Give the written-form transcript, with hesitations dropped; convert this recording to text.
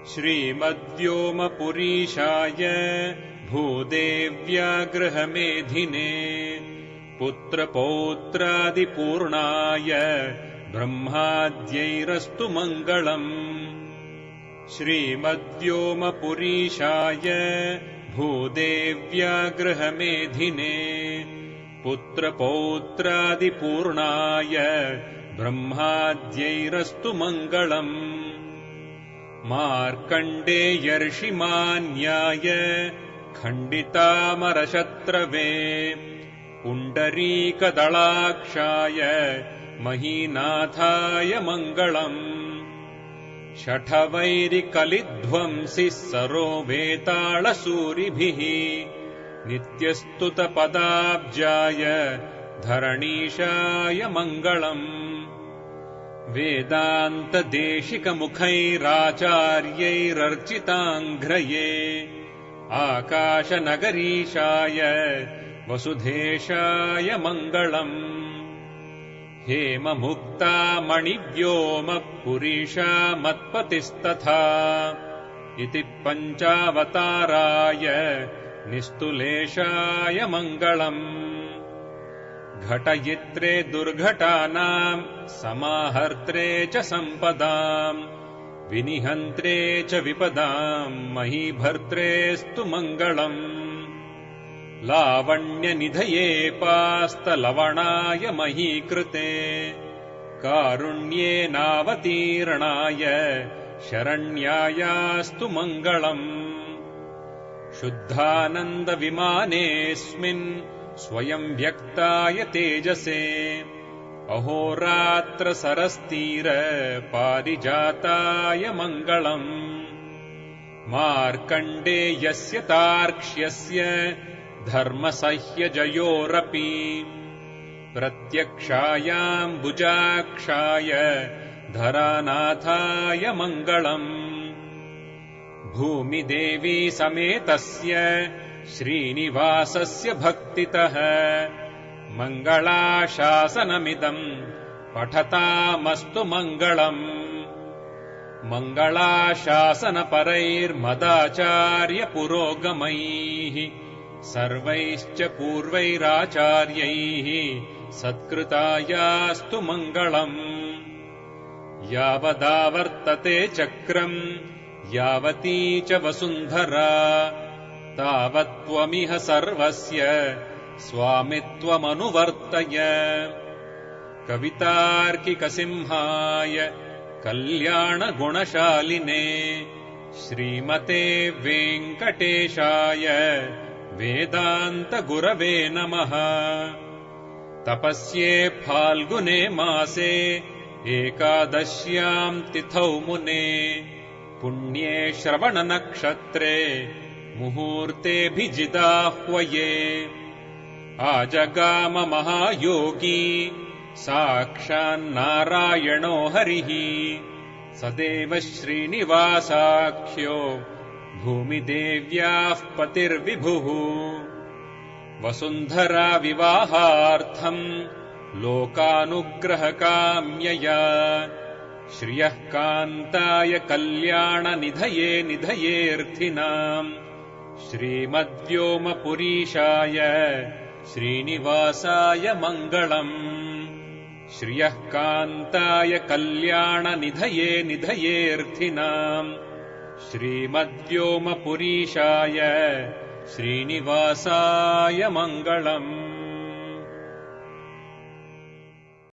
श्रीमद्व्योमपुरीशाय भूदेव्यागृहमेधिने पुत्रपौत्रादिपूर्णाय ब्रह्माद्यैरस्तु मङ्गलम्। श्रीमद्व्योमपुरीशाय भूदेव्यागृहमेधिने पुत्रपौत्रादिपूर्णाय ब्रह्माद्यैरस्तु मङ्गलम्। मार्कण्डेयर्षिमान्याय खण्डितामरशत्रवे पुण्डरीकदलाक्षाय महीनाथाय मङ्गलम्। शठवैरिकलिध्वंसिः सरोवेतालसूरिभिः नित्यस्तुतपदाब्जाय धरणीशाय मङ्गलम्। वेदान्तदेशिकमुखैराचार्यैरर्चिताङ्घ्रये आकाशनगरीशाय वसुधेशाय मङ्गलम्। हेममुक्तामणिव्योमपुरीशा मत्पतिस्तथा इति पञ्चावताराय निस्तुलेशाय मङ्गलम्। घटयित्रे दुर्घटानाम् समाहर्त्रे च सम्पदाम् विनिहन्त्रे च विपदाम् महीभर्त्रेस्तु मङ्गलम्। लावण्यनिधये पास्तलवणाय महीकृते कारुण्येनावतीर्णाय शरण्यायास्तु मङ्गलम्। शुद्धानन्दविमानेऽस्मिन् स्वयं व्यक्ताय तेजसे अहोरात्रसरस्तीर पारिजाताय मङ्गलम्। मार्कण्डेयस्य तार्क्ष्यस्य धर्मसह्यजयोरपि प्रत्यक्षायाम्बुजाक्षाय धरानाथाय मङ्गलम्। भूमिदेवी समेतस्य श्रीनिवासस्य भक्तितः मङ्गलाशासनमिदम् पठतामस्तु मङ्गलम्। मङ्गलाशासनपरैर्मदाचार्यपुरोगमैः सर्वैश्च पूर्वैराचार्यैः सत्कृतायास्तु मङ्गलम्। यावदावर्तते चक्रम् यावती च वसुन्धरा तावत्त्वमिह सर्वस्य स्वामित्वमनुवर्तय। कवितार्किकसिंहाय कल्याणगुणशालिने श्रीमते वेङ्कटेशाय वेदान्तगुरवे नमः। तपस्ये फाल्गुने मासे एकादश्याम् तिथौ मुने पुण्ये श्रवणनक्षत्रे मुहूर्तेऽभिजिदाह्वये आजगाम महायोगी साक्षान्नारायणो हरिः सदेव श्रीनिवासाख्यो भूमिदेव्याः पतिर्विभुः। वसुन्धरा विवाहार्थम् लोकानुग्रहकाम्यया श्रियः कान्ताय कल्याणनिधये निधयेऽर्थिनाम् श्रीमद्व्योमपुरीशाय श्रीनिवासाय मङ्गलम्। श्रियः कान्ताय कल्याणनिधये निधयेऽर्थिनाम् श्रीमद्व्योमपुरीशाय श्रीनिवासाय मङ्गलम्।